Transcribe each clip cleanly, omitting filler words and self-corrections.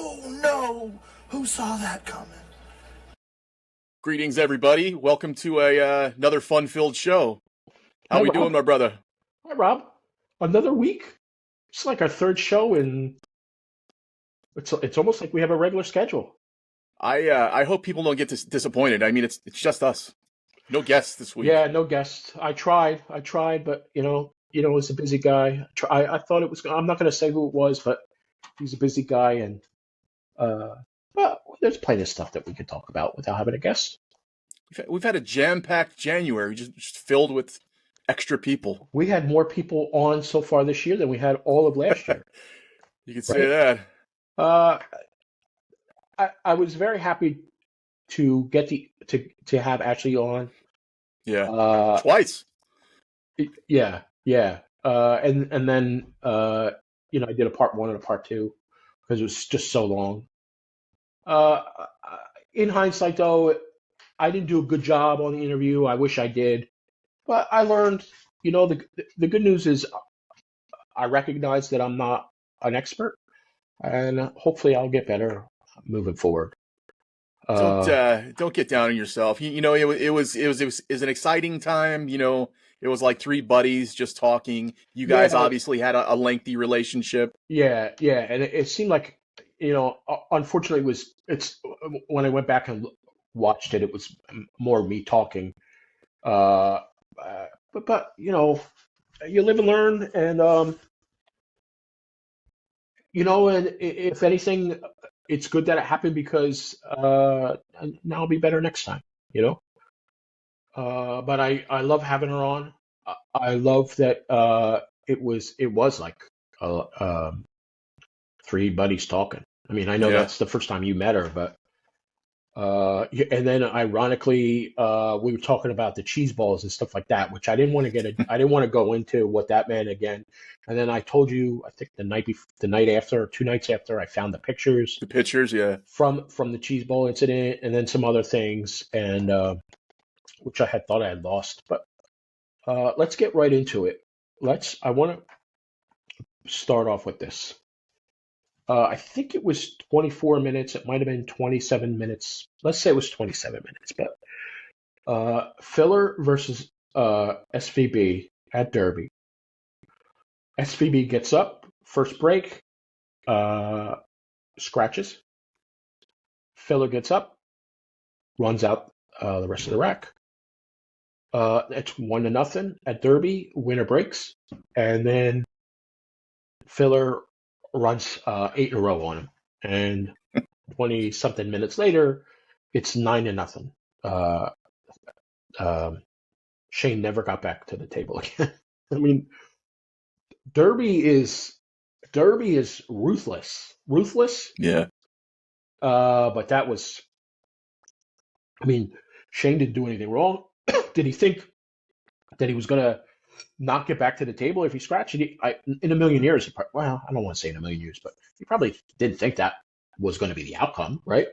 Oh no! Who saw that coming? Greetings, everybody. Welcome to another fun-filled show. How Hi, we Rob. doing, my brother? Hi, Rob. Another week. It's like our third show, and it's almost like we have a regular schedule. I hope people don't get disappointed. I mean, it's just us. No guests this week. Yeah, no guests. I tried, but he's a busy guy. I thought it was. I'm not going to say who it was, but he's a busy guy, and but there's plenty of stuff that we could talk about without having a guest. We've had a jam-packed January, just filled with extra people. We had more people on so far this year than we had all of last year. You could say that. Uh, I was very happy to get to have Ashley on. Yeah, twice. Yeah. And then I did a part one and a part two because it was just so long. Uh, in hindsight, though, I didn't do a good job on the interview. I wish I did, but I learned. The good news is I recognize that I'm not an expert, and hopefully I'll get better moving forward. Don't get down on yourself. It was an exciting time. It was like three buddies just talking. You guys obviously had a lengthy relationship. Yeah, and it seemed like, unfortunately, it's when I went back and watched it, it was more me talking. But you live and learn, and and if anything, it's good that it happened because now I'll be better next time. But I love having her on. I love that it was like three buddies talking. I mean, I know that's the first time you met her, but and then ironically, we were talking about the cheese balls and stuff like that, which I didn't want to go into what that meant again. And then I told you, I think the night after, or 2 nights after, I found the pictures. The pictures, yeah, from the cheese ball incident, and then some other things, and which I had thought I had lost. But let's get right into it. I want to start off with this. I think it was 24 minutes. It might have been 27 minutes. Let's say it was 27 minutes. But Filler versus SVB at Derby. SVB gets up, first break, scratches. Filler gets up, runs out the rest of the rack. It's 1-0 at Derby. Winner breaks, and then Filler runs 8 in a row on him, and 20-something minutes later, it's 9-0. Shane never got back to the table again. I mean, Derby is ruthless. Yeah. But that was, I mean, Shane didn't do anything wrong. Did he think that he was going to not get back to the table if he scratched? In a million years, well, I don't want to say in a million years, but he probably didn't think that was going to be the outcome, right?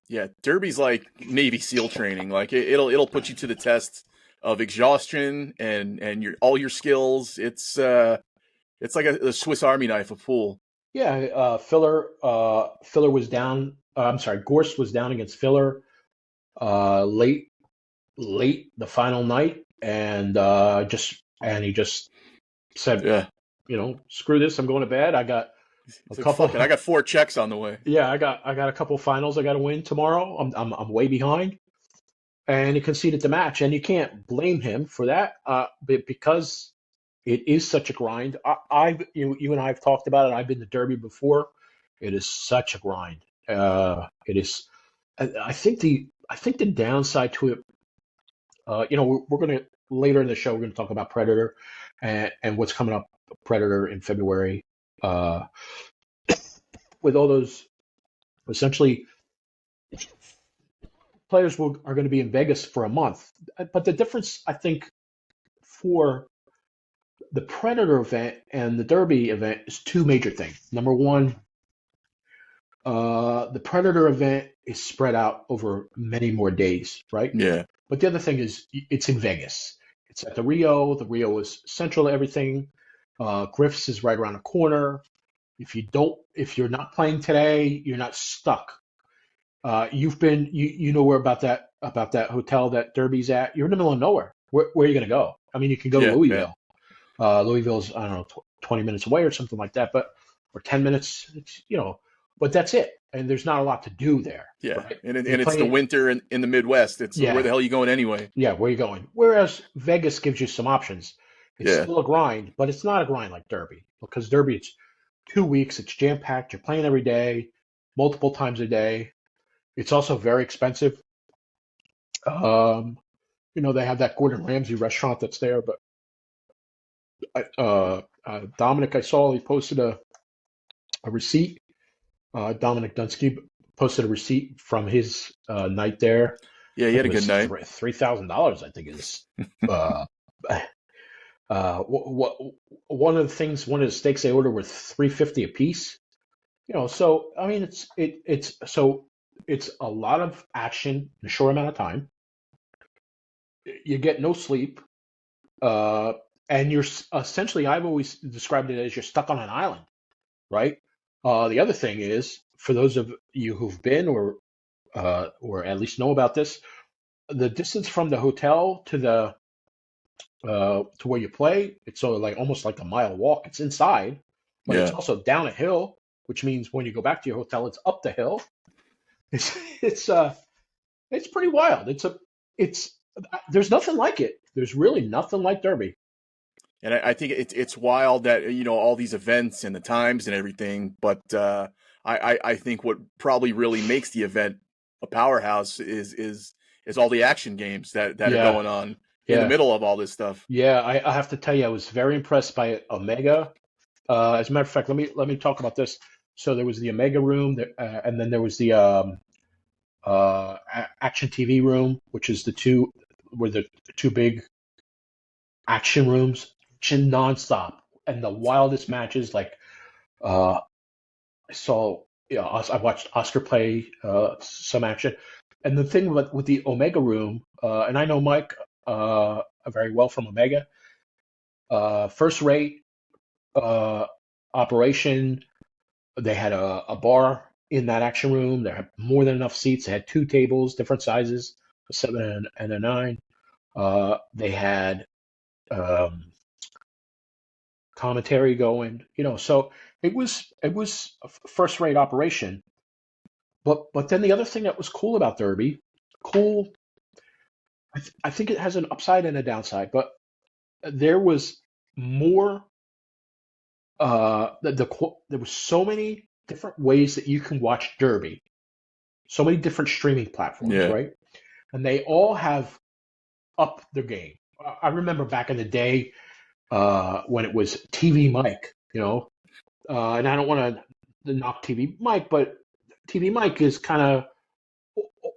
Yeah, Derby's like Navy SEAL training. Like it'll put you to the test of exhaustion and all your skills. It's like a Swiss Army knife of pool. Yeah, Filler was down. I'm sorry, Gorst was down against Filler late the final night, and he just said, screw this, I'm going to bed. I got I got 4 checks on the way. Yeah, I got a couple finals I got to win tomorrow. I'm way behind, and he conceded the match, and you can't blame him for that, because it is such a grind. You and I have talked about it. I've been to Derby before. It is such a grind. It is. I think the downside to it. We're going to later in the show. We're going to talk about Predator and what's coming up. Predator in February. With all those, essentially, players are going to be in Vegas for a month. But the difference, I think, for the Predator event and the Derby event is 2 major things. Number one, the Predator event is spread out over many more days, right? Yeah. But the other thing is it's in Vegas. It's at the Rio. The Rio is central to everything. Griff's is right around the corner. If you're not playing today, you're not stuck. You know where about that hotel that Derby's at. You're in the middle of nowhere. Where are you going to go? I mean, you can go to Yeah, yeah, Louisville. Louisville's, I don't know, 20 minutes away or something like that, or 10 minutes. But that's it. And there's not a lot to do there. yeah. Right? And it's the winter in the Midwest. It's where the hell are you going anyway? Yeah, where are you going? Whereas Vegas gives you some options. It's Yeah. still a grind, but it's not a grind like Derby, because Derby, it's 2 weeks, it's jam packed. You're playing every day, multiple times a day. It's also very expensive. They have that Gordon Ramsay restaurant that's there, but Dominic, I saw he posted a receipt. Dominic Dunnski posted a receipt from his night there. Yeah, he had a good night. $3,000, I think, is one of the steaks they ordered were $350 a piece. So I mean, it's a lot of action in a short amount of time. You get no sleep, and you're essentially, I've always described it as you're stuck on an island, right? The other thing is, for those of you who've been or at least know about this, the distance from the hotel to where you play, it's sort of like almost like a mile walk. It's inside, but it's also down a hill, which means when you go back to your hotel, it's up the hill. It's pretty wild. There's nothing like it. There's really nothing like Derby. And I think it's wild that all these events and the times and everything, but I think what probably really makes the event a powerhouse is all the action games that are going on in the middle of all this stuff. Yeah, I have to tell you, I was very impressed by Omega. As a matter of fact, let me talk about this. So there was the Omega room, and then there was the Action TV room, which is the two big action rooms, nonstop, and the wildest matches. Like I watched Oscar play some action, and the thing with the Omega room, and I know Mike very well from Omega, first rate operation. They had a bar in that action room. They had more than enough seats. They had 2 tables, different sizes, a 7 and a 9. They had commentary going, so it was a first rate operation. But then the other thing that was cool about Derby, I think it has an upside and a downside, but there was more. There was so many different ways that you can watch Derby, so many different streaming platforms, right? And they all have upped their game. I remember back in the day when it was TV Mike, and I don't want to knock TV Mike, but TV Mike is kind of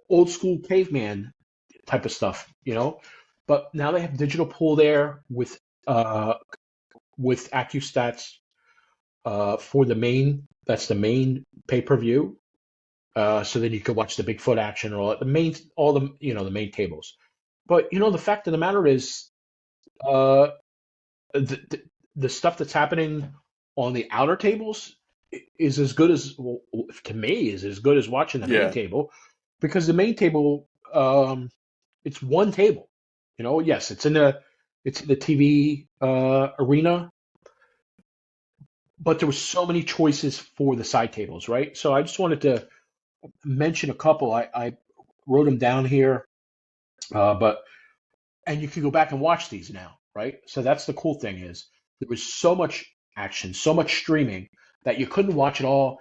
old school caveman type of stuff, But now they have digital pool there with AccuStats for the main. That's the main pay-per-view. So then you could watch the Bigfoot action or the main tables. But the fact of the matter is, the stuff that's happening on the outer tables is as good as, to me, is as good as watching the main table, because the main table, it's one table. Yes, it's in the TV arena, but there were so many choices for the side tables, right? So I just wanted to mention a couple. I wrote them down here, and you can go back and watch these now, right? So that's the cool thing, is there was so much action, so much streaming, that you couldn't watch it all,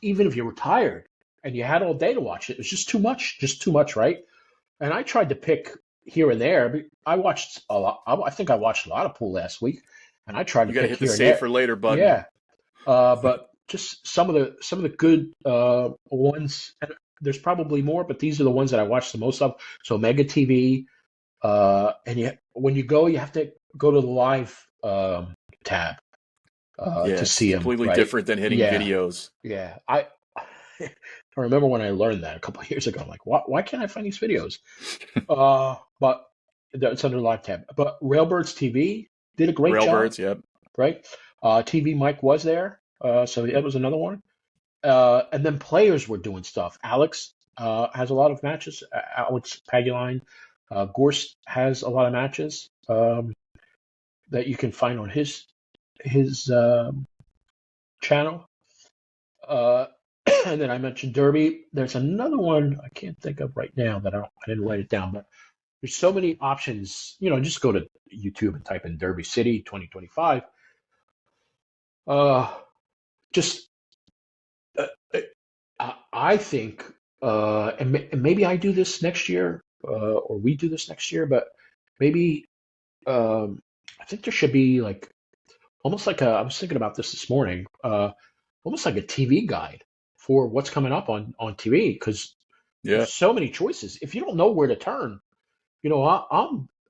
even if you were tired and you had all day to watch it. It was just too much, right? And I tried to pick here and there. I watched a lot. I think I watched a lot of pool last week, and I tried to pick hit here the and save there. for later, bud. Yeah, but just some of the good ones. And there's probably more, but these are the ones that I watched the most of. So Mega TV, and when you go, you have to go to the live tab to see them. Completely right? different than hitting videos. Yeah, I remember when I learned that a couple of years ago. I'm like, why can't I find these videos? But it's under live tab. But Railbirds TV did a great job. Railbirds, yep. Right? TV Mike was there. So that was another one. And then players were doing stuff. Alex has a lot of matches. Alex Paguline. Gorst has a lot of matches that you can find on his channel. And then I mentioned Derby. There's another one I can't think of right now that I didn't write it down, but there's so many options. Just go to YouTube and type in Derby City 2025. Just I think, and maybe I do this next year, or we do this next year, but maybe I think there should be like almost like I was thinking about this morning, almost like a TV guide for what's coming up on TV, because Yeah. there's so many choices. If you don't know where to turn, I'm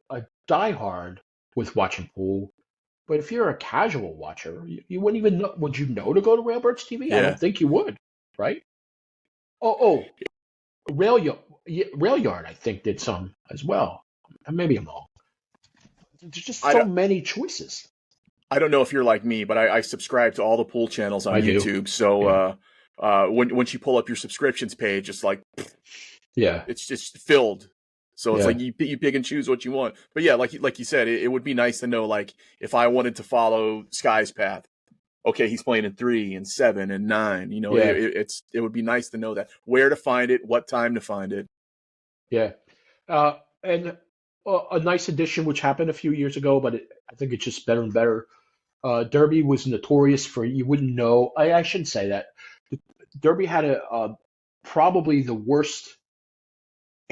a diehard with watching pool. But if you're a casual watcher, you wouldn't even know. Would you know to go to Railbirds TV? I Yeah. don't think you would, right? Oh, Rail Yard, I think, did some as well. Maybe I'm wrong. There's just I so don't, many choices. I don't know if you're like me, but I subscribe to all the pool channels on I do. YouTube. So Yeah. once you pull up your subscriptions page, it's like Yeah, it's just filled. So it's yeah, like you pick and choose what you want. But yeah, like you said, it would be nice to know, like, if I wanted to follow Sky's path, okay, he's playing in 3 and 7 and 9. yeah, It would be nice to know that, where to find it, what time to find it. yeah. And a nice addition, which happened a few years ago, but I think it's just better and better. Derby was notorious for, you wouldn't know. I shouldn't say that. Derby had probably the worst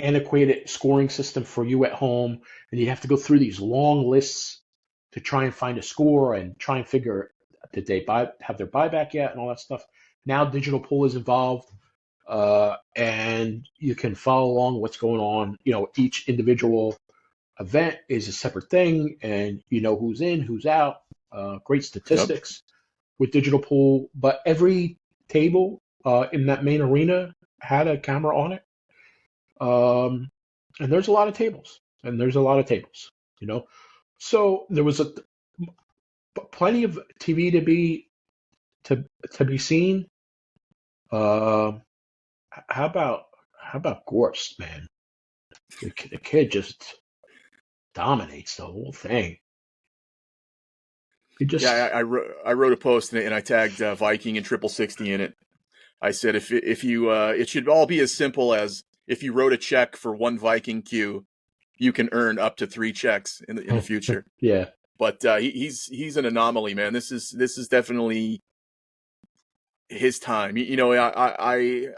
antiquated scoring system for you at home, and you have to go through these long lists to try and find a score and try and figure, did they have their buyback yet and all that stuff. Now digital pool is involved, and you can follow along what's going on. Each individual event is a separate thing, and you know who's in, who's out. Great statistics with digital pool, but every table in that main arena had a camera on it. And there's a lot of tables, So there was plenty of TV to be seen. How about Gorst, man? The kid just dominates the whole thing. He just I wrote a post and I tagged Viking and 60 in it. I said, if you it should all be as simple as, if you wrote a check for 1 Viking queue, you can earn up to 3 checks in the future. Yeah. But he's an anomaly, man. This is definitely his time. I'm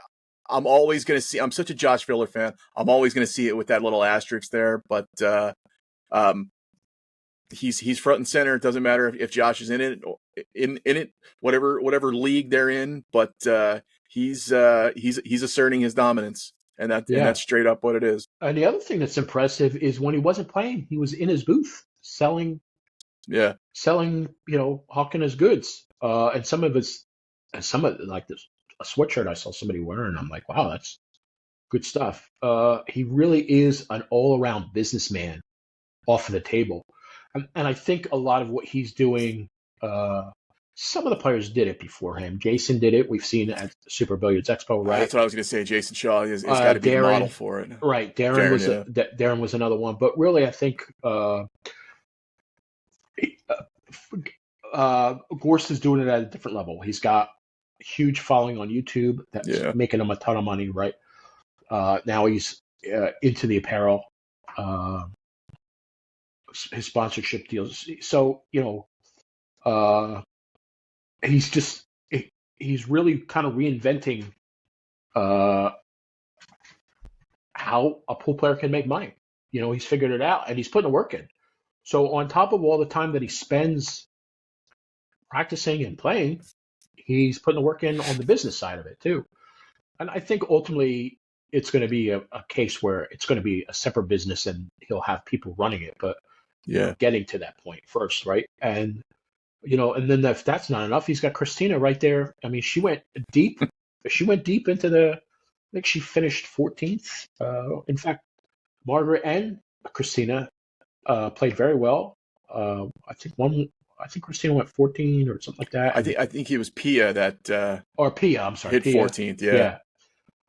always gonna see. I'm such a Josh Filler fan. I'm always gonna see it with that little asterisk there. But he's front and center. It doesn't matter if Josh is in it, whatever league they're in. But he's asserting his dominance, and that's straight up what it is. And the other thing that's impressive is when he wasn't playing, he was in his booth selling, hawking his goods. And some of like this, a sweatshirt I saw somebody wearing, I'm like, wow, that's good stuff. He really is an all-around businessman off of the table. And I think a lot of what he's doing, some of the players did it before him. Jason did it. We've seen it at Super Billiards Expo, right? That's what I was going to say. Jason Shaw has got to be the model for it. Right. Darren was another one. But really, I think Gorst is doing it at a different level. He's got a huge following on YouTube that's making him a ton of money, right? Now he's into the apparel, his sponsorship deals. So, he's really kind of reinventing how a pool player can make money. He's figured it out and he's putting the work in. So on top of all the time that he spends practicing and playing, he's putting the work in on the business side of it too. And I think ultimately it's going to be a case where it's going to be a separate business and he'll have people running it, but getting to that point first, right? And and then if that's not enough, he's got Christina right there. I mean, she went deep. She went deep into I think she finished 14th. In fact, Margaret and Christina played very well. I think one I think Christina went 14 or something like that. I think it was Pia that Or Pia, I'm sorry, hit Pia. 14th. Yeah.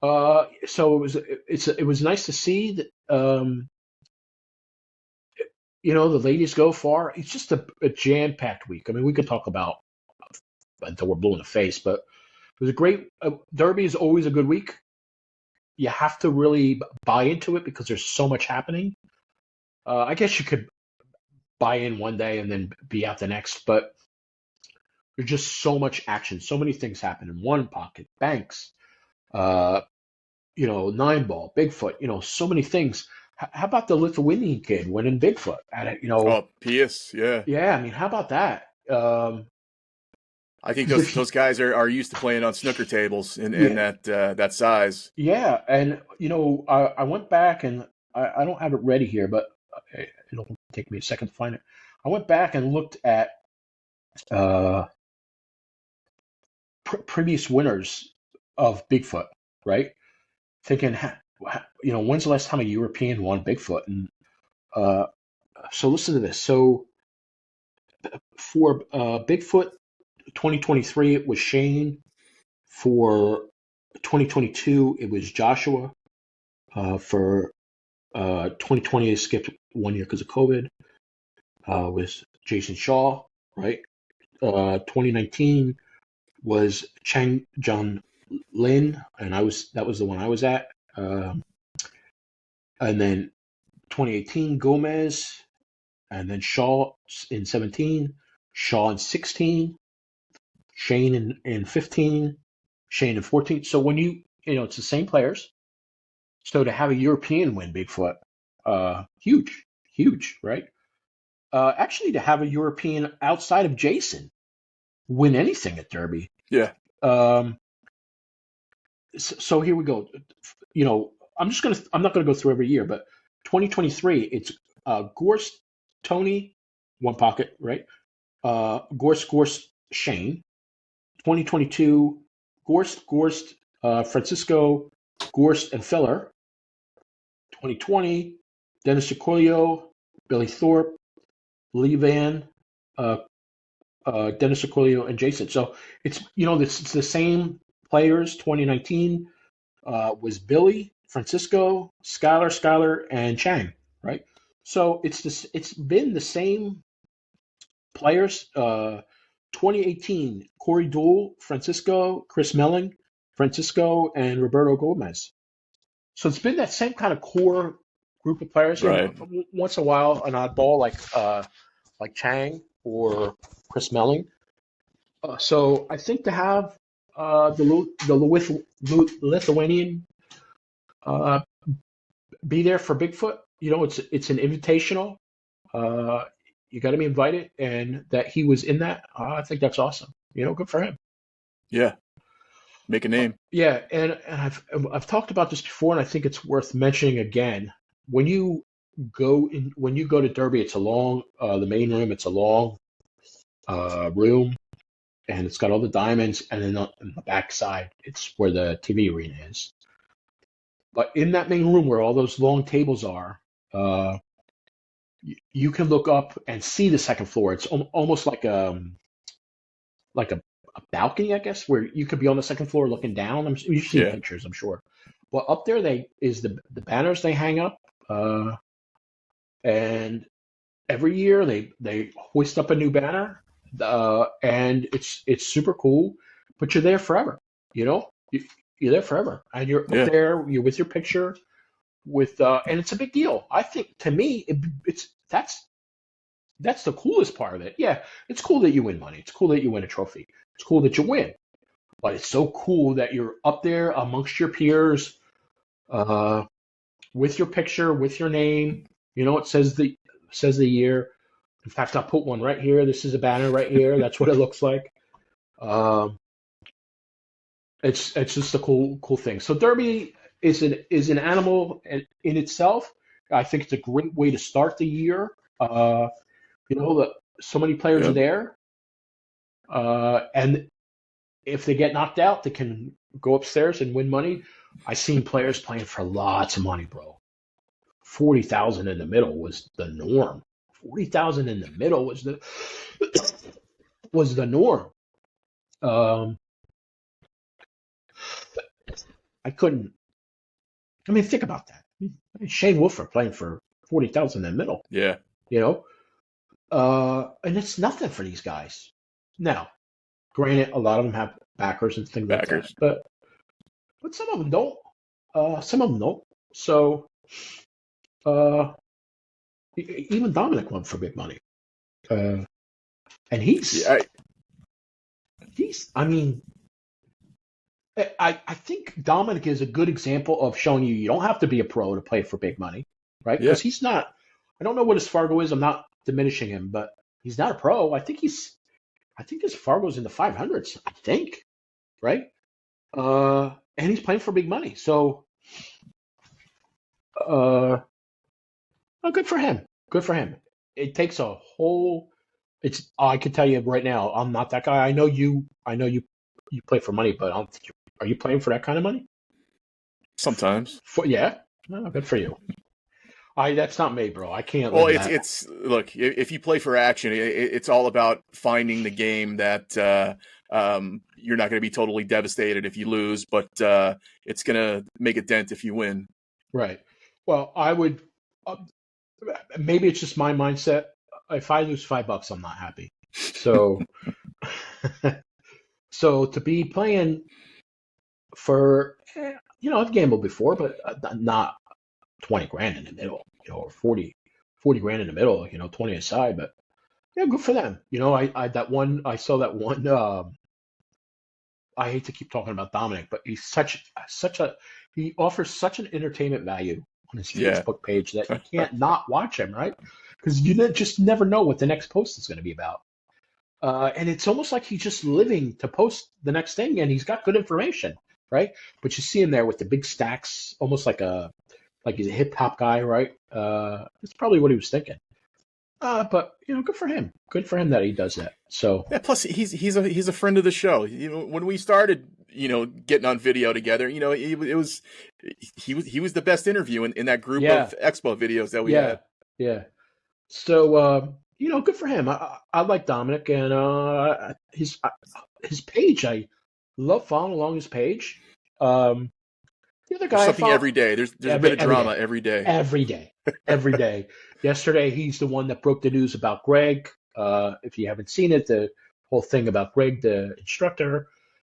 Yeah. So it was nice to see that the ladies go far. It's just a jam-packed week. I mean, we could talk about until we're blue in the face, but it was a great Derby is always a good week. You have to really buy into it because there's so much happening. I guess you could buy in one day and then be out the next, but there's just so much action, so many things happen in one pocket, banks, 9-ball, Bigfoot, so many things. How about the Lithuanian kid winning Bigfoot at it? Oh, Pius, yeah. Yeah, I mean, how about that? I think those guys are used to playing on snooker tables in that size. Yeah, and I went back and I don't have it ready here, but it'll take me a second to find it. I went back and looked at previous winners of Bigfoot, right? Thinking, when's the last time a European won Bigfoot? And so listen to this. So for Bigfoot 2023, it was Shane. For 2022, it was Joshua. For 2020, it skipped 1 year because of COVID. Was Jason Shaw, right? 2019 was Chang John Lin, and that was the one I was at. And then 2018, Gomez, and then Shaw in 17, Shaw in 16, Shane in 15, Shane in 14. So when it's the same players. So to have a European win Bigfoot, huge, right? Actually, to have a European outside of Jason win anything at Derby. Yeah. So here we go. I'm not gonna go through every year, but 2023, it's Gorst, Tony, one pocket, right? Gorst, Shane. 2022, Gorst, Francisco, Gorst, and Feller. 2020, Dennis Cicolio, Billy Thorpe, Lee Van, Dennis Cicolio, and Jason. So it's it's the same players. 2019 was Billy, Francisco, Skylar, and Chang, right? So it's been the same players. 2018, Corey Dole, Francisco, Chris Melling, Francisco, and Roberto Gomez. So it's been that same kind of core group of players. Right. Once in a while, an oddball like Chang or Chris Melling. So I think to have the Lithuanian be there for Bigfoot, it's an invitational. You got to be invited, and that he was in that, I think that's awesome. Good for him. Yeah, make a name. Yeah, and I've talked about this before, and I think it's worth mentioning again. When you go to Derby, it's a long the main room. It's a long room, and it's got all the diamonds, and then on the back side, it's where the TV arena is. But in that main room, where all those long tables are, you can look up and see the second floor. It's almost like a balcony, I guess, where you could be on the second floor looking down. You've seen pictures, I'm sure. Well, up there is the banners they hang up, and every year they hoist up a new banner, and it's super cool. But you're there forever, you're there forever, and you're up there. You're with your picture. And it's a big deal. I think, to me, that's the coolest part of it. Yeah, it's cool that you win money. It's cool that you win a trophy. It's cool that you win. But it's so cool that you're up there amongst your peers, with your picture, with your name. It says the year. In fact, I'll put one right here. This is a banner right here. That's what it looks like. It's just a cool thing. So Derby is an animal in itself. I think it's a great way to start the year. So many players are there, and if they get knocked out, they can go upstairs and win money. I've seen players playing for lots of money, bro. 40,000 in the middle was the norm 40,000 in the middle was the norm. I couldn't. I mean, think about that. Shane Wolfer playing for 40,000 in the middle. Yeah. You know, and it's nothing for these guys. Now, granted, a lot of them have backers and things like that, but some of them don't. Some of them don't. So, even Dominic won for big money, and he's. I mean, I think Dominic is a good example of showing you don't have to be a pro to play for big money, right? Because he's not. I don't know what his Fargo is. I'm not diminishing him, but he's not a pro. I think his Fargo's in the 500s. I think, right? And he's playing for big money. So, well, good for him. Good for him. It takes a whole. I can tell you right now, I'm not that guy. I know you play for money, but I don't think are you playing for that kind of money? Sometimes. Yeah. Oh, good for you. That's not me, bro. I can't. Well, it's look. If you play for action, it's all about finding the game that you're not going to be totally devastated if you lose, but it's going to make a dent if you win. Right. Well, I would. Maybe it's just my mindset. If I lose $5, I'm not happy. So, so to be playing for, I've gambled before, but not 20 grand in the middle, or 40 grand in the middle, 20 aside. But yeah, good for them. I saw that one. I hate to keep talking about Dominic, but he's he offers such an entertainment value on his Facebook page that you can't not watch him, right? Because you just never know what the next post is going to be about. And it's almost like he's just living to post the next thing, and he's got good information, right? But you see him there with the big stacks, almost like he's a hip hop guy, right? That's probably what he was thinking. But good for him. Good for him that he does that. So yeah. Plus, he's a friend of the show. When we started, getting on video together, he was the best interview in that group of Expo videos that we had. Yeah. So good for him. I like Dominic, and his page. I love following along his page. The other guy, something every day. There's a bit of drama every day. Every day. Yesterday, he's the one that broke the news about Greg. If you haven't seen it, the whole thing about Greg, the instructor,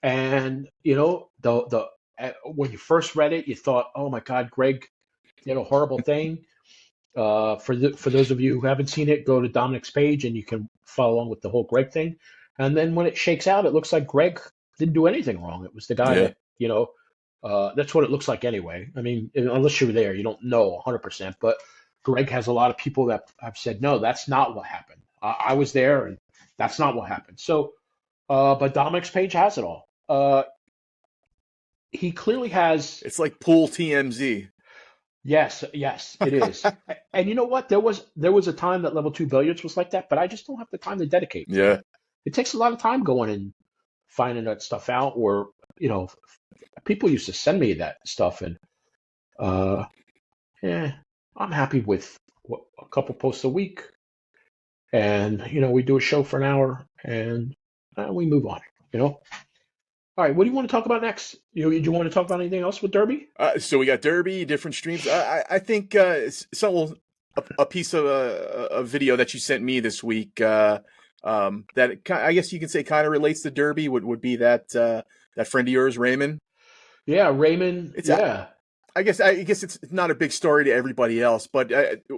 and when you first read it, you thought, "Oh my God, Greg did a horrible thing." For those of you who haven't seen it, go to Dominic's page and you can follow along with the whole Greg thing. And then when it shakes out, it looks like Greg didn't do anything wrong. It was the guy that that's what it looks like anyway. I mean, unless you're there, you don't know 100%. But Greg has a lot of people that have said, no, that's not what happened. I was there, and that's not what happened. So, but Dominic's page has it all. He clearly has. It's like pool TMZ. Yes, it is. And you know what? There was a time that Level 2 Billiards was like that, but I just don't have the time to dedicate. Yeah. It takes a lot of time going and finding that stuff out, or, people used to send me that stuff, and I'm happy with a couple posts a week, and we do a show for an hour, and we move on. All right, what do you want to talk about next? You want to talk about anything else with Derby? So we got Derby, different streams. I think a piece of a video that you sent me this week that I guess you can say kind of relates to Derby would be that friend of yours, Raymond. Yeah, Raymond. I guess it's not a big story to everybody else, but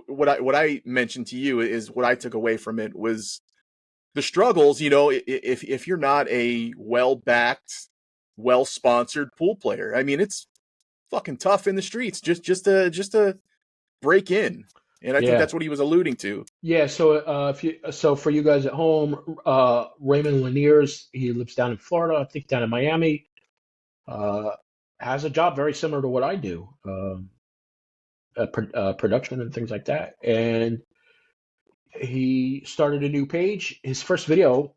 what I mentioned to you is what I took away from it was the struggles. If you're not a well-backed, well-sponsored pool player, I mean, it's fucking tough in the streets just to break in, and I think that's what he was alluding to. Yeah. So for you guys at home, Raymond Linares, he lives down in Florida, I think down in Miami. Has a job very similar to what I do, production and things like that. And he started a new page. His first video,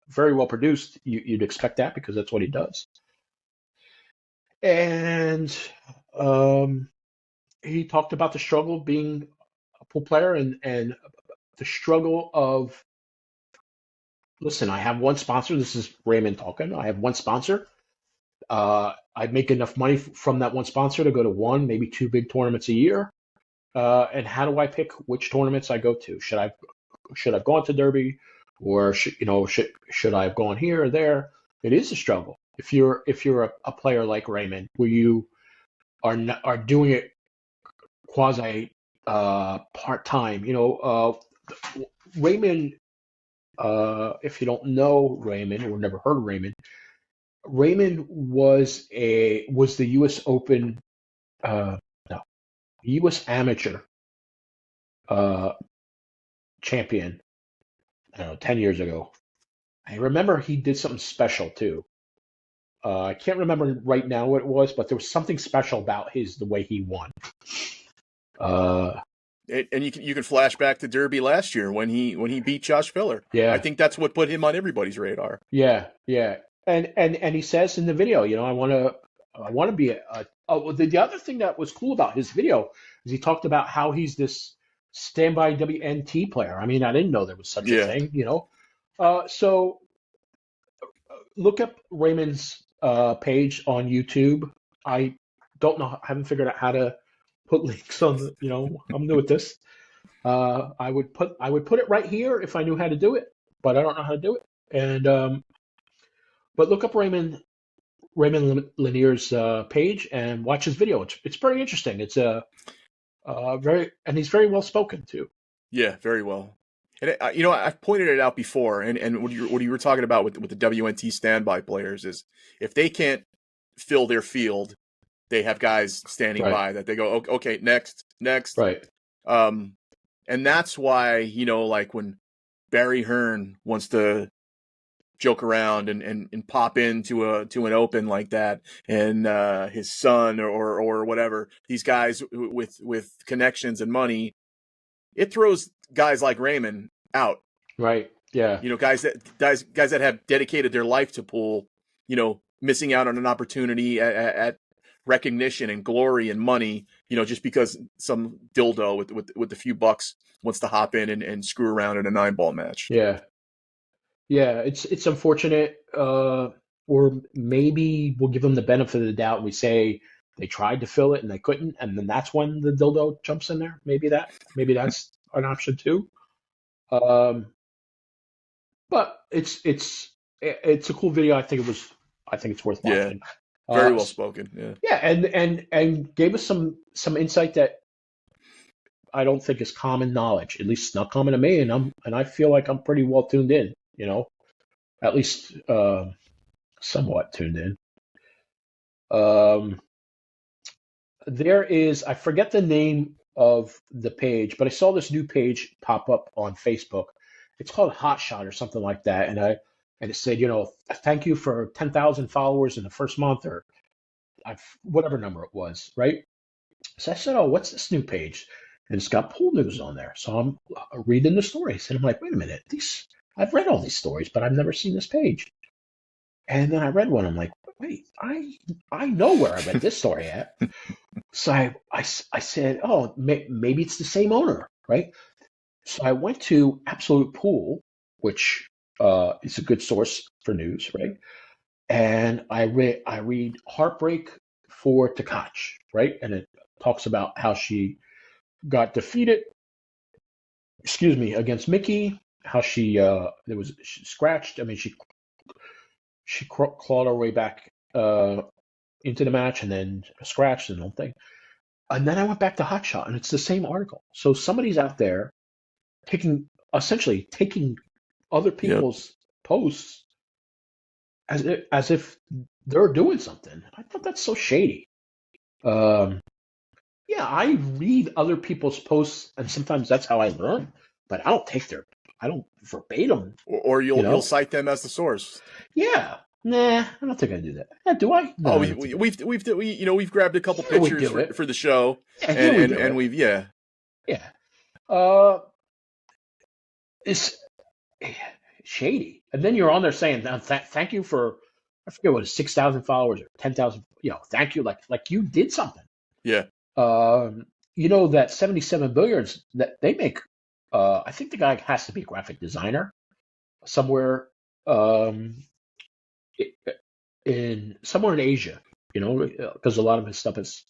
very well produced. You'd expect that because that's what he does. And he talked about the struggle of being a pool player and the struggle of, listen, I have one sponsor. This is Raymond talking. I have one sponsor. I make enough money from that one sponsor to go to one, maybe two big tournaments a year. And how do I pick which tournaments I go to? Should I have gone to Derby, or should I have gone here or there? It is a struggle if you're a player like Raymond, where you are doing it quasi part time. Raymond. If you don't know Raymond or never heard of Raymond, Raymond was the U.S. Open, no, U.S. Amateur champion. I don't know, 10 years ago. I remember he did something special too. I can't remember right now what it was, but there was something special about the way he won. And you can flash back to Derby last year when he beat Josh Filler. Yeah, I think that's what put him on everybody's radar. Yeah. And he says in the video, I want to be the other thing that was cool about his video is he talked about how he's this standby WNT player. I mean, I didn't know there was such a thing, So look up Raymond's page on YouTube. I don't know, I haven't figured out how to put links on I'm new at this. I would put it right here if I knew how to do it, but I don't know how to do it. And but look up Raymond Linares' page and watch his video. It's pretty interesting. It's and he's very well spoken too. Yeah, very well. And I've pointed it out before, and what you were talking about with the WNT standby players is if they can't fill their field, they have guys standing by that they go, okay, next. Right. And that's why, like when Barry Hearn wants to joke around and pop into an open like that, and his son or whatever, these guys with connections and money, it throws guys like Raymond out. Right. Yeah. Guys that have dedicated their life to pool, missing out on an opportunity at recognition and glory and money, just because some dildo with a few bucks wants to hop in and screw around in a 9-ball match. Yeah. It's unfortunate, or maybe we'll give them the benefit of the doubt and we say they tried to fill it and they couldn't, and then that's when the dildo jumps in there. Maybe that's an option too. But it's a cool video. I think it's worth watching. Very well spoken. Yeah. Yeah, and gave us some insight that I don't think is common knowledge. At least it's not common to me, and I feel like I'm pretty well tuned in. At least somewhat tuned in. There is, I forget the name of the page, but I saw this new page pop up on Facebook. It's called Hot Shot or something like that, and it said, thank you for 10,000 followers in the first month, or whatever number it was, right? So I said, oh, what's this new page? And it's got pool news on there. So I'm reading the stories, and I'm like, wait a minute, I've read all these stories, but I've never seen this page. And then I read one. I'm like, wait, I know where I read this story at. So I said, oh, maybe it's the same owner, right? So I went to Absolute Pool, which is a good source for news, right? And I read Heartbreak for Tkach, right? And it talks about how she got defeated, against Mickey, how she scratched. I mean, she clawed her way back into the match and then scratched and the whole thing. And then I went back to Hot Shot, and it's the same article. So somebody's out there essentially taking other people's posts as if they're doing something. I thought that's so shady. Yeah, I read other people's posts, and sometimes that's how I learn. But I don't verbatim. Or you'll cite them as the source. Yeah. Nah, I don't think I do that. Yeah, do I? No, we've grabbed a couple pictures for the show, and we've it's shady. And then you're on there saying, thank you for, I forget what, 6,000 followers or 10,000. Thank you, like you did something. Yeah. That 77 Billiards, that they make I think the guy has to be a graphic designer somewhere um, somewhere in Asia, because a lot of his stuff is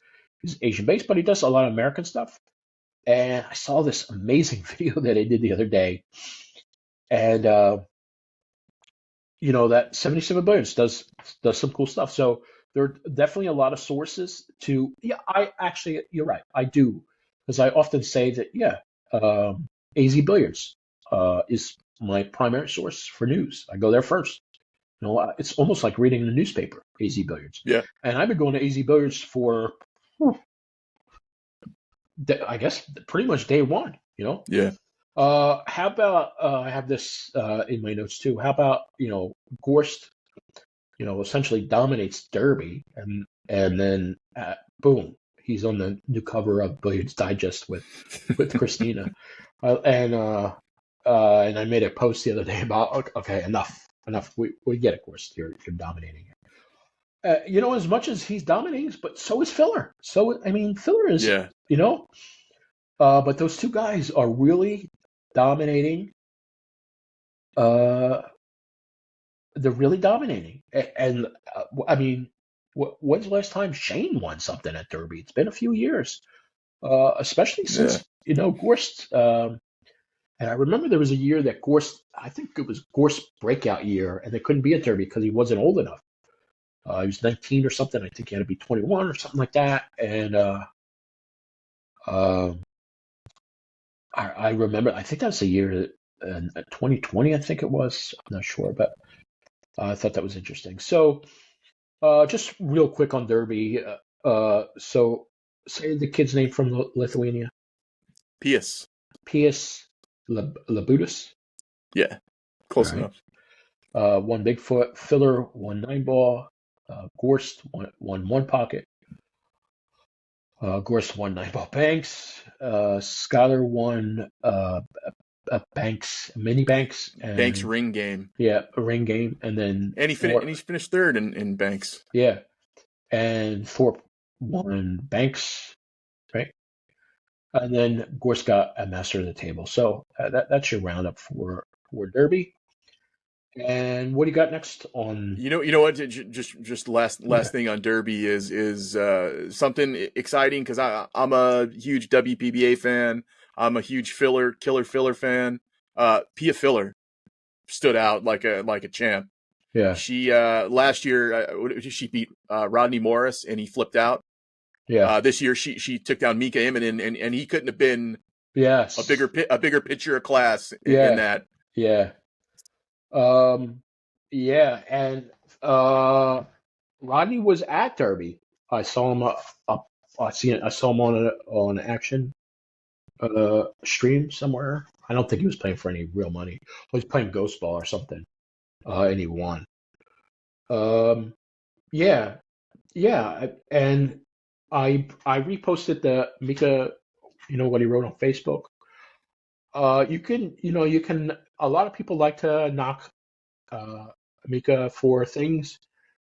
Asian based, but he does a lot of American stuff. And I saw this amazing video that he did the other day, and that 77 Billiards does some cool stuff. So there are definitely a lot of sources to. Yeah, I actually, you're right, I do, because I often say that. Yeah, AZ Billiards is my primary source for news. I go there first. It's almost like reading the newspaper, AZ Billiards. Yeah. And I've been going to AZ Billiards for, I guess, pretty much day one, Yeah. How about, I have this in my notes too. How about, Gorst, essentially dominates Derby and then, boom, he's on the new cover of Billiards Digest with Christina. And I made a post the other day about, okay, enough. We get it, Gorst. You're dominating it. As much as he's dominating, but so is Filler. So, I mean, Filler is, Yeah. But those two guys are really dominating. They're really dominating. And I mean, when's the last time Shane won something at Derby? It's been a few years, especially since, Gorst. And I remember there was a year that Gorst, I think it was Gorst's breakout year, and they couldn't be at Derby because he wasn't old enough. He was 19 or something. I think he had to be 21 or something like that. And I remember, I think that was the year, 2020, I think it was. I'm not sure, but I thought that was interesting. So just real quick on Derby. So say the kid's name from Lithuania. Pius. Labutis. Yeah. Close enough. One Bigfoot, Filler, one 9-ball, Gorst, one pocket. Gorst won 9-ball Banks. Schuyler won Banks, mini Banks. And, Banks ring game. Yeah, a ring game. And then. And he finished third in Banks. Yeah. And Thorpe won Banks, right? And then Gorst got a master of the table. So that's your roundup for Derby. And what do you got next on? You know what? Just last thing on Derby is something exciting, because I'm a huge WPBA fan. I'm a huge killer Filler fan. Pia Filler stood out like a champ. Yeah. She last year she beat Rodney Morris and he flipped out. Yeah. This year she took down Mika Immonen and he couldn't have been a bigger pitcher of class in that. Yeah. Yeah, and Rodney was at Derby. I saw him I saw him on an action stream somewhere. I don't think he was playing for any real money. He was playing Ghost Ball or something, and he won. Yeah, and I reposted the Mika, what he wrote on Facebook. You can. A lot of people like to knock Mika for things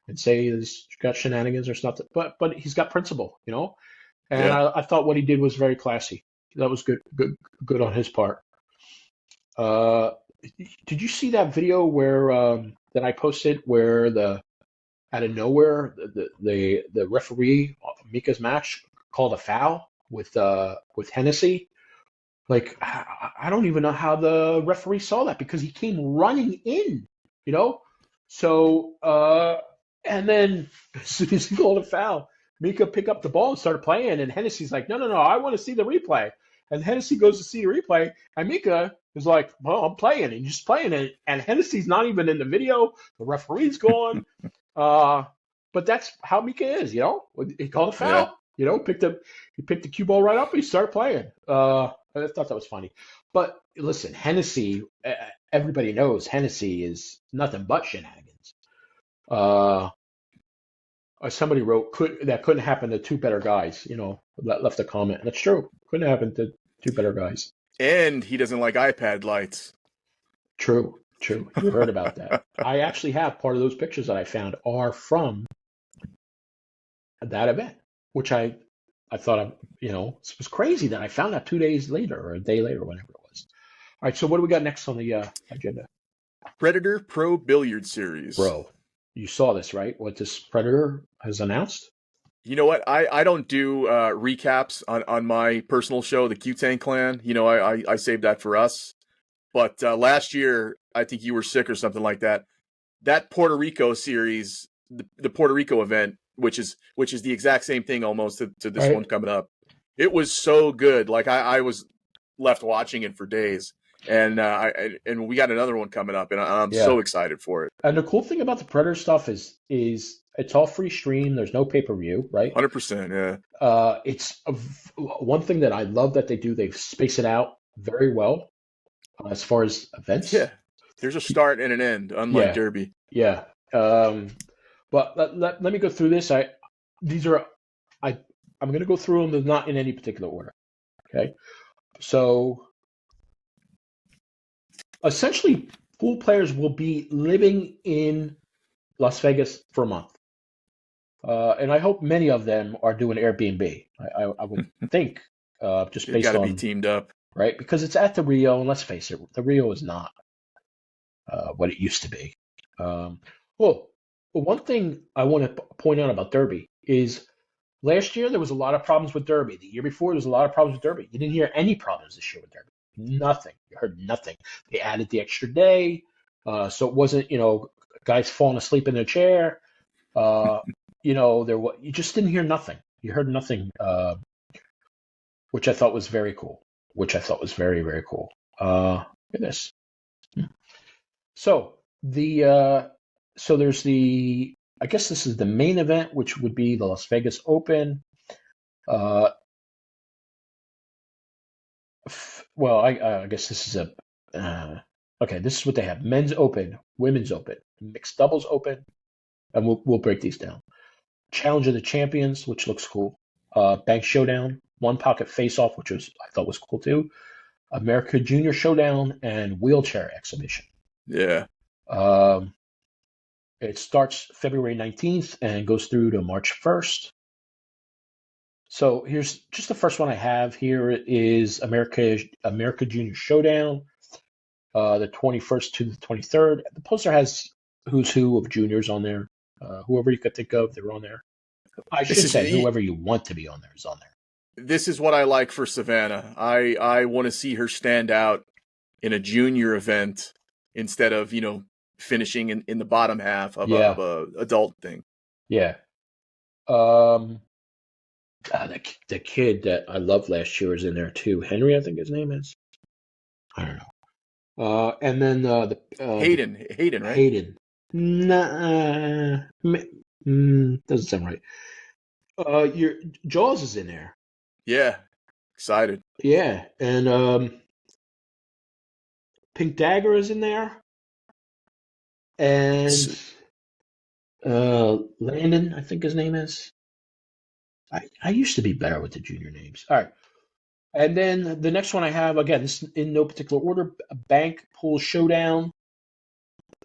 and say he's got shenanigans or something, but he's got principle, And Yeah. I thought what he did was very classy. That was good on his part. Did you see that video where that I posted where out of nowhere the referee Mika's match called a foul with Hennessy? Like, I don't even know how the referee saw that because he came running in, So, and then as soon as he called a foul, Mika picked up the ball and started playing. And Hennessy's like, no, I want to see the replay. And Hennessy goes to see the replay. And Mika is like, well, I'm playing. And he's just playing it. And Hennessy's not even in the video. The referee's gone. But that's how Mika is, He called a foul, he picked the cue ball right up and he started playing. I thought that was funny. But listen, Hennessy, everybody knows Hennessy is nothing but shenanigans. Somebody wrote that couldn't happen to two better guys, left a comment. And it's true. Couldn't happen to two better guys. And he doesn't like iPad lights. True. You heard about that. I actually have part of those pictures that I found are from that event, which I thought it was crazy that I found out 2 days later or a day later, whatever it was. right, so what do we got next on the agenda? Predator Pro Billiard Series. Bro, you saw this, right? What this Predator has announced? You know what? I don't do recaps on my personal show, the Q Tank Clan. I saved that for us. But last year, I think you were sick or something like that. That Puerto Rico series, the Puerto Rico event, which is the exact same thing almost to this Right. one coming up. It was so good. Like I was left watching it for days, and and we got another one coming up, and I'm Yeah. so excited for it. And the cool thing about the Predator stuff is it's all free stream. There's no pay-per-view, right? 100%, yeah. It's one thing that I love that they do. They space it out very well as far as events. Yeah, there's a start and an end, unlike Yeah. Derby. Yeah. But let me go through this. I'm going to go through them not in any particular order. Okay. So essentially, pool players will be living in Las Vegas for a month. And I hope many of them are doing Airbnb. I would think, just You based got to be on, teamed up. right? Because it's at the Rio, and let's face it, the Rio is not what it used to be. Well, one thing I want to point out about Derby is last year there was a lot of problems with Derby. The year before there was a lot of problems with Derby. You didn't hear any problems this year with Derby. Nothing. You heard nothing. They added the extra day, so it wasn't guys falling asleep in their chair. You just didn't hear nothing. You heard nothing, which I thought was very cool. Which I thought was very, very cool. Look at this. So there's I guess this is the main event, which would be the Las Vegas Open. I guess this is okay. This is what they have: Men's Open, Women's Open, Mixed Doubles Open, and we'll break these down. Challenge of the Champions, which looks cool. Bank Showdown, One Pocket Face Off, which I thought was cool too. America Junior Showdown, and Wheelchair Exhibition. Yeah. It starts February 19th and goes through to March 1st. So here's just the first one I have here is America Junior Showdown, the 21st to the 23rd. The poster has who's who of juniors on there. Whoever you could think of, they're on there. I should say whoever you want to be on there is on there. This is what I like for Savannah. I want to see her stand out in a junior event instead of, finishing in the bottom half of a adult thing. Yeah. The kid that I loved last year is in there too. Henry, I think his name is. I don't know. And then Hayden, right? Hayden. Nah, doesn't sound right. Your Jaws is in there. Yeah, excited. Yeah, and Pink Dagger is in there, and Landon, I think his name is. I used to be better with the junior names. All right. And then the next one I have, again, this is in no particular order, Bank Pool Showdown,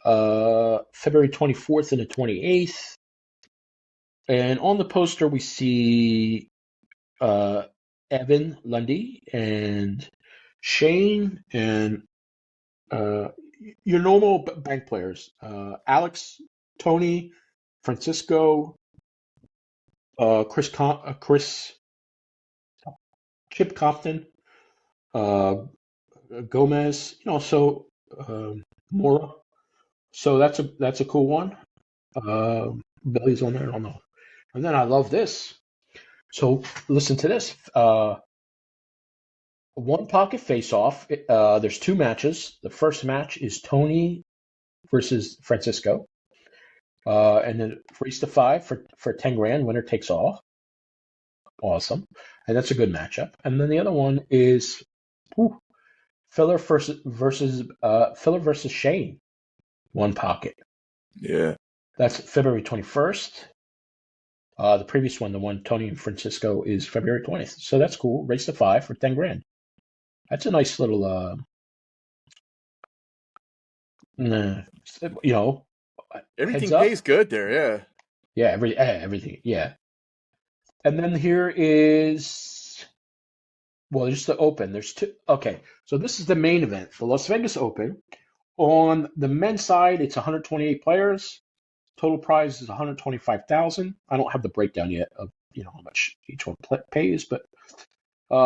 February 24th and the 28th. And on the poster, we see Evan Lundy and Shane and your normal bank players, Alex, Tony, Francisco, Chip Compton, Gomez, Mora. So that's a cool one. Billy's on there, I don't know. And then I love this. So listen to this. One Pocket Face Off. There's two matches. The first match is Tony versus Francisco. And then race to 5 for 10 grand. Winner takes all. Awesome. And that's a good matchup. And then the other one is Filler versus Shane. One Pocket. Yeah. That's February 21st. The previous one, the one Tony and Francisco, is February 20th. So that's cool. Race to 5 for 10 grand. That's a nice little, everything pays good there. Yeah. Yeah. Everything. Yeah. And then here is Well, there's the Open. There's two. Okay, so this is the main event, the Las Vegas Open. On the men's side, it's 128 players. Total prize is 125,000. I don't have the breakdown yet of how much each one pays, but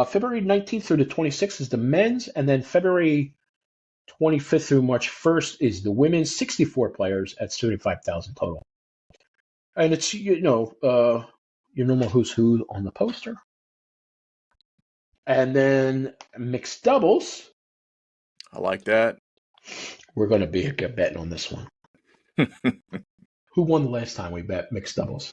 February 19th through the 26th is the men's, and then February 25th through March 1st is the women's. 64 players at 75,000 total, and it's your normal who's who on the poster. And then mixed doubles. I like that. We're going to be betting on this one. Who won the last time we bet mixed doubles?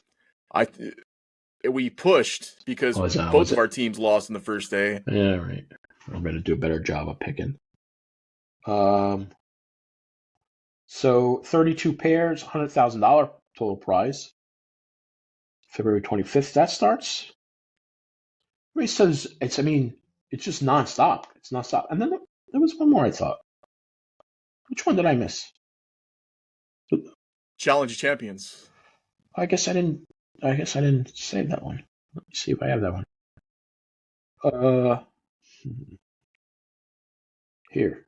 We pushed because both of our teams lost in the first day. Yeah, right. I'm going to do a better job of picking. So 32 pairs, $100,000 total prize. February 25th, that starts. Everybody says it's just nonstop. It's nonstop. And then there was one more I thought. Which one did I miss? Challenge of Champions. I guess I didn't save that one. Let me see if I have that one. Here.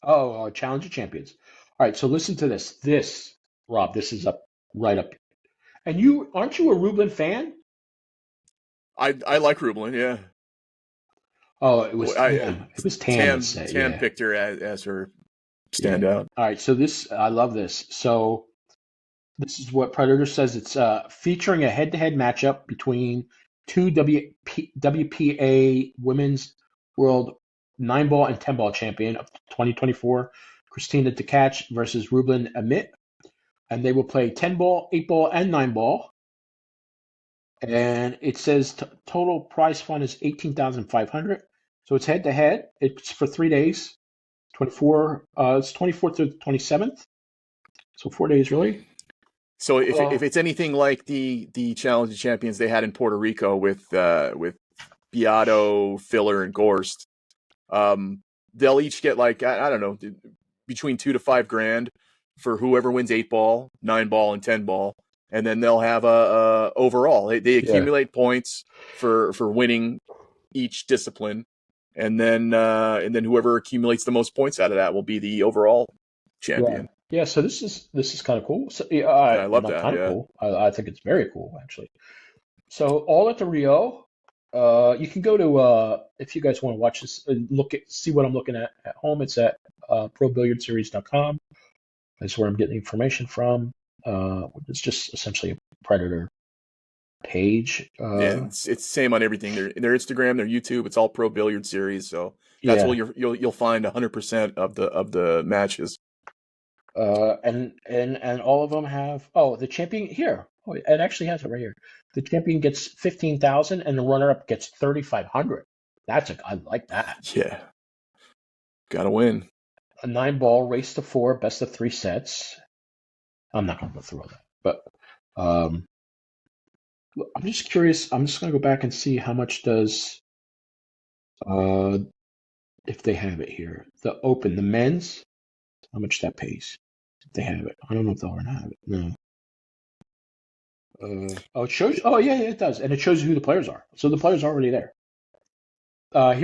Oh, Challenge of Champions. All right, so listen to this. This, Rob, this is right up. And aren't you a Rublin fan? I like Rublin, yeah. Oh, it was Tam. It was Tam. Tam picked her as her standout. All right, so I love this. So this is what Predator says. It's featuring a head-to-head matchup between two WPA Women's World 9-ball and 10-ball champion of 2024, Christina Tkach versus Rublin Amit. And they will play 10-ball, 8-ball, and 9-ball. And it says total prize fund is $18,500. So it's head-to-head. It's for 3 days. It's 24th through the 27th. So 4 days, really. So if it's anything like the Challenge of Champions they had in Puerto Rico with Beato, Filler, and Gorst, they'll each get I don't know, between $2,000 to $5,000 for whoever wins 8-ball, 9-ball, and 10-ball, and then they'll have a overall. They accumulate points for winning each discipline, and then whoever accumulates the most points out of that will be the overall champion. Yeah, so this is kind of cool. So, I love that. Kind of cool. I think it's very cool, actually. So all at the Rio. You can go to if you guys want to watch this, see what I'm looking at home. It's at probilliardseries.com. That's where I'm getting information from. It's just essentially a Predator page. It's the same on everything. Their Instagram, their YouTube. It's all Pro Billiard Series. So that's where you'll find 100% of the matches. And all of them have the champion here. Oh, it actually has it right here. The champion gets 15,000 and the runner-up gets 3,500. I like that. Yeah, gotta win. A 9-ball race to 4, best of 3 sets. I'm not gonna go through all that, but I'm just curious. I'm just gonna go back and see how much does if they have it here. The Open, the men's, how much that pays. If they have it, I don't know if they'll have it. No. It shows. Oh yeah, it does, and it shows you who the players are. So the players are already there. So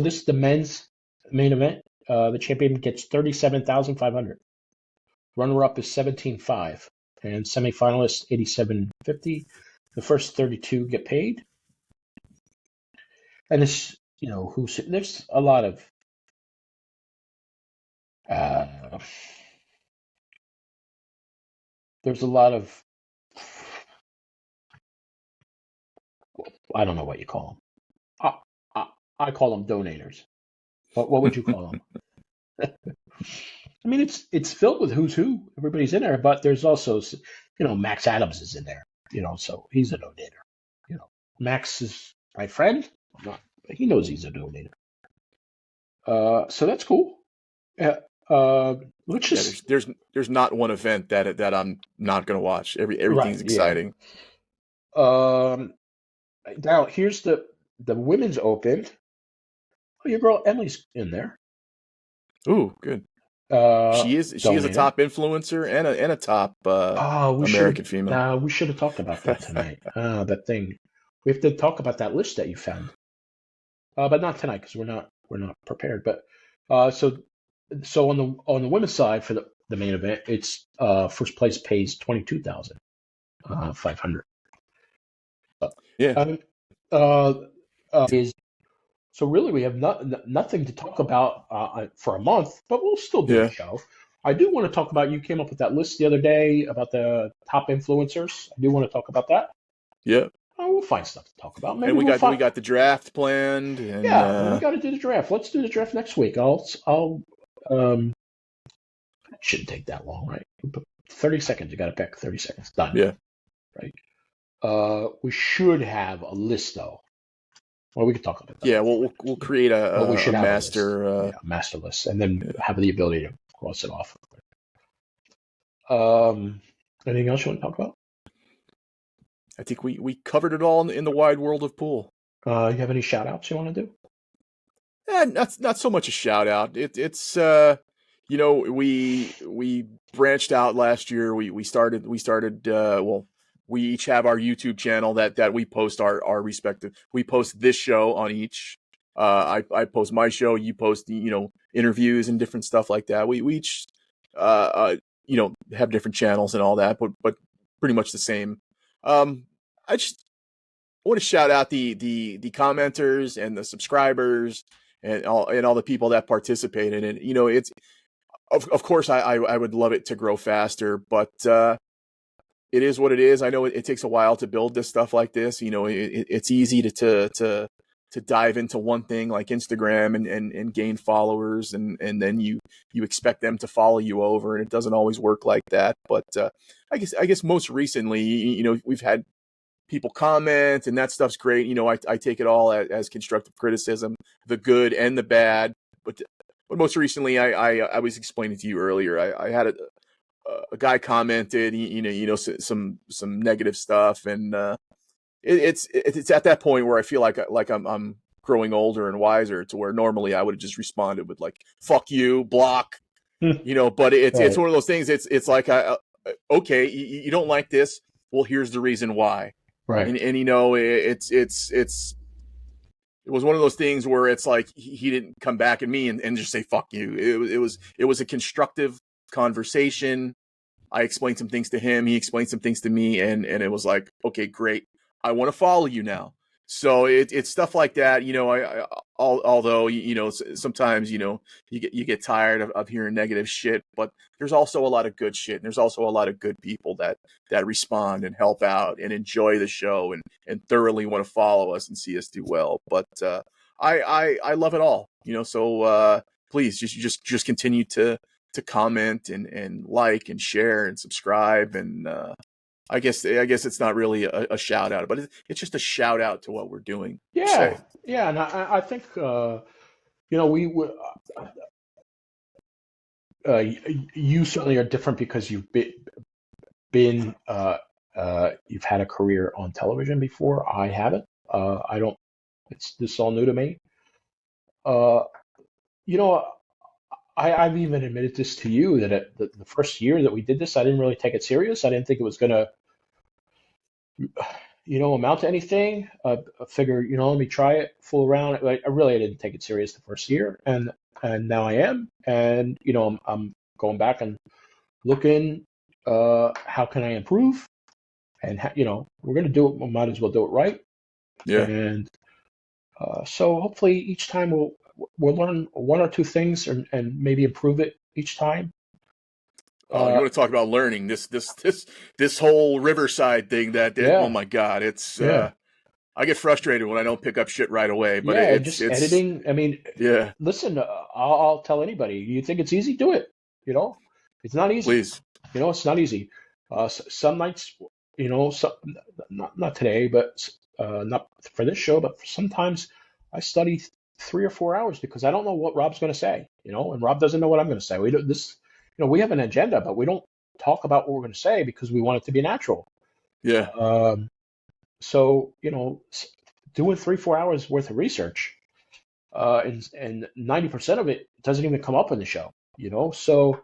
this is the men's main event. The champion gets 37,500. Runner-up is 17,500, and semifinalists 87,50. The first 32 get paid, and it's there's a lot of I don't know what you call them. I call them donators. What would you call them? I mean, it's filled with who's who. Everybody's in there, but there's also, Max Adams is in there. So he's a donator. Max is my friend. He knows he's a donator. So that's cool. There's not one event that I'm not going to watch. Everything's exciting. Yeah. Now here's the women's Open. Oh, your girl Emily's in there. Ooh, good. She is a top influencer and a top American female. We should have talked about that tonight. That thing. We have to talk about that list that you found. but not tonight because we're not prepared. But so on the women's side for the main event, it's first place pays 22,500. Yeah, Um, is so really we have nothing to talk about for a month, but we'll still do a yeah, show. I do want to talk about, you came up with that list the other day about the top influencers. I do want to talk about that. yeah. We'll find stuff to talk about. And Maybe we we'll got find. the draft planned, and Yeah, we got to do the draft. Let's do the draft next week. Um, it shouldn't take that long, right? 30 seconds. You got to pick 30 seconds. Done. yeah, Right. We should have a list though. Well, we can talk about that yeah. offline. We'll create But we a should have a list. master. Yeah, a master list, and then Yeah. have the ability to cross it off. Anything else you want to talk about? I think we covered it all in the wide world of pool. You have any shout outs you want to do? Not so much a shout out. It's we branched out last year. We started well, we each have our YouTube channel that we post our respective. We post this show on each. I post my show. You post interviews and different stuff like that. We each have different channels and all that, but pretty much the same. I just want to shout out the commenters and the subscribers and all the people that participated. And it's of course I would love it to grow faster, but it is what it is. I know it takes a while to build this stuff like this. It's easy to dive into one thing like Instagram and gain followers, and then you expect them to follow you over, and it doesn't always work like that. But I guess most recently, we've had people comment, and that stuff's great. I take it all as constructive criticism, the good and the bad. But most recently, I was explaining to you earlier. I had a guy commented, some negative stuff, and it's at that point where I feel like I'm growing older and wiser, to where normally I would have just responded with like "fuck you," block, But it's Right. one of those things. It's like okay, you don't like this. Well, here's the reason why. Right. And it was one of those things where it's like he didn't come back at me and just say fuck you. It was a constructive conversation. I explained some things to him, he explained some things to me, and it was like, okay, great. I want to follow you now. So it's stuff like that. Although sometimes you get tired of hearing negative shit, but there's also a lot of good shit, and there's also a lot of good people that respond and help out and enjoy the show and thoroughly want to follow us and see us do well. But I love it all. So please just continue to comment and like and share and subscribe, and I guess it's not really a shout out, but it's just a shout out to what we're doing. Yeah. Yeah. And I think, you certainly are different because been you've had a career on television before. I haven't. I don't. This is all new to me. Uh, you know, I've even admitted this to you that the first year that we did this, I didn't really take it serious. I didn't think it was gonna, amount to anything. I figure, let me try it, fool around. I didn't take it serious the first year, and now I am, and I'm going back and looking. How can I improve? And we're gonna do it. We might as well do it right. Yeah. And so hopefully each time we'll learn one or two things and maybe improve it each time. You want to talk about learning this whole Riverside thing Yeah. oh my God, it's Yeah. I get frustrated when I don't pick up shit right away, but Yeah, it's just editing. I mean, yeah, listen, I'll tell anybody. You think it's easy? Do it. It's not easy. please. It's not easy. Some nights, not today, but not for this show, but sometimes I study 3 or 4 hours because I don't know what Rob's going to say, and Rob doesn't know what I'm going to say. We don't, this, we have an agenda, but we don't talk about what we're going to say because we want it to be natural. Yeah. So, doing 3-4 hours worth of research, and 90% of it doesn't even come up in the show, So,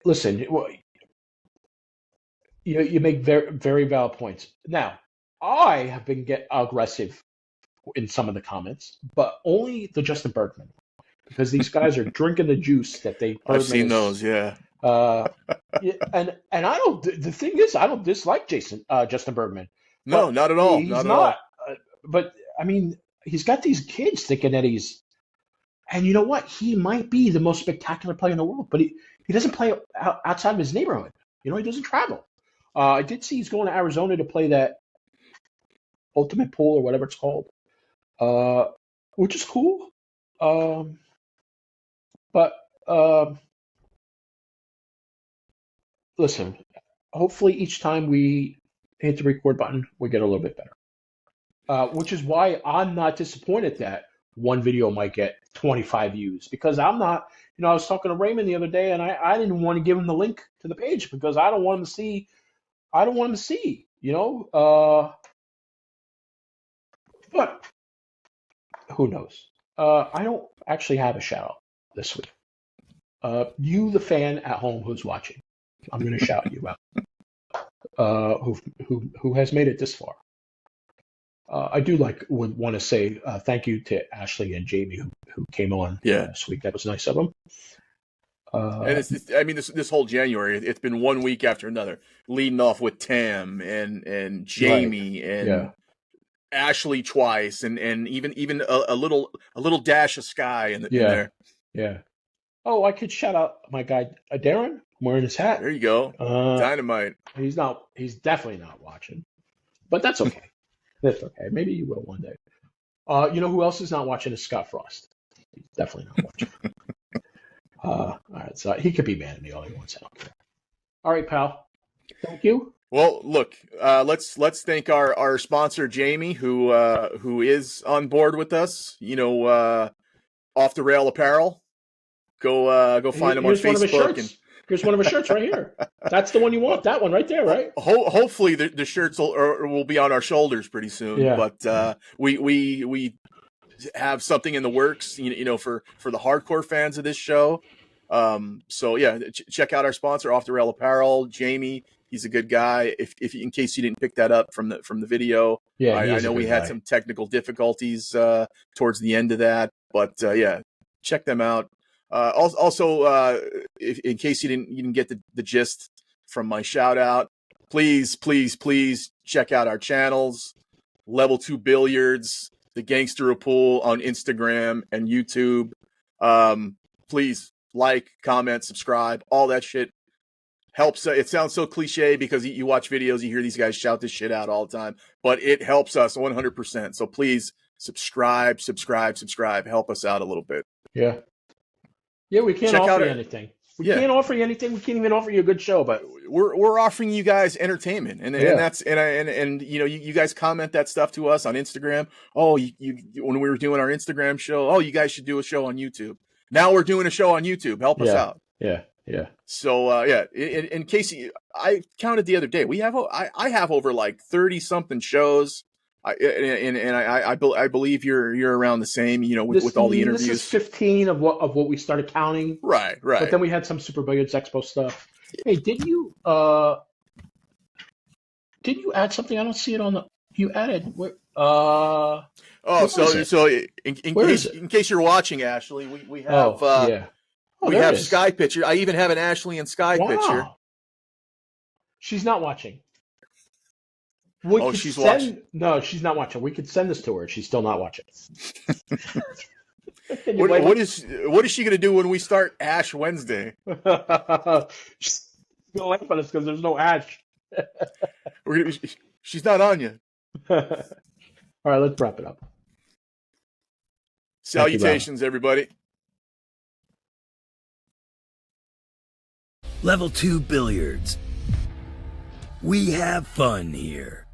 listen, you make very, very valid points. Now, I have been aggressive in some of the comments, but only the Justin Bergman, because these guys are drinking the juice that they. I've seen those, yeah. Yeah, and I don't. The thing is, I don't dislike Justin Bergman. No, But not at all. he's Not at not. all. But I mean, he's got these kids thinking that he's. And you know what? He might be the most spectacular player in the world, but he doesn't play outside of his neighborhood. You know, he doesn't travel. I did see he's going to Arizona to play that Ultimate Pool or whatever it's called, which is cool. But listen, hopefully each time we hit the record button, we get a little bit better. Which is why I'm not disappointed that one video might get 25 views, because I'm not, you know, I was talking to Raymond the other day, and I didn't want to give him the link to the page because I don't want him to see, you know, but who knows? I don't actually have a shout out this week. You, the fan at home who's watching, I'm going to shout you out, who has made it this far. I do would want to say thank you to Ashley and Jamie who came on this week. That was nice of them. And I mean, this whole January, it's been one week after another, leading off with Tam and Jamie and Ashley twice, and even a little dash of Sky in there. Yeah. Oh, I could shout out my guy Darren. I'm wearing his hat. There you go. Dynamite. He's definitely not watching, but that's okay. That's okay. Maybe you will one day. You know who else is not watching is Scott Frost. He's definitely not watching. All right, so he could be mad at me all he wants. I don't care. All right, pal. Thank you. Well, look, let's thank our sponsor Jamie, who is on board with us. You know, Off the Rail Apparel. Go find him on Facebook. Here's one of his shirts right here. That's the one you want. That one right there, right? Hopefully the shirts will be on our shoulders pretty soon. Yeah. But we have something in the works, you know, for the hardcore fans of this show. So yeah, check out our sponsor, Off the Rail Apparel. Jamie, he's a good guy. If in case you didn't pick that up from the video, yeah, I know we had some technical difficulties towards the end of that, but yeah, check them out. Also, in case you didn't get the gist from my shout out, please check out our channels, Level 2 Billiards, The Gangster of Pool on Instagram and YouTube. Please like, comment, subscribe, all that shit helps. It sounds so cliche because you watch videos, you hear these guys shout this shit out all the time, but it helps us 100%. So please subscribe, help us out a little bit. Yeah. Yeah, we can't offer you anything. We can't offer you anything. We can't even offer you a good show, but we're offering you guys entertainment, and that's and you know you guys comment that stuff to us on Instagram. Oh, you when we were doing our Instagram show, oh, you guys should do a show on YouTube. Now we're doing a show on YouTube. Help us out. Yeah. So in case I counted the other day, I have over like 30 something shows. I believe you're around the same, you know, with all the interviews. This is 15 of what we started counting. Right. But then we had some Super Billiards Expo stuff. Hey, did you add something? I don't see it on the. You added. In case you're watching, Ashley, we have we have Sky picture. I even have an Ashley and Sky picture. She's not watching. She's watching. No, she's not watching. We could send this to her. She's still not watching. What is she going to do when we start Ash Wednesday? She's going to laugh at us because there's no Ash. She's not on yet. All right, let's wrap it up. Salutations, everybody. Level 2 Billiards. We have fun here.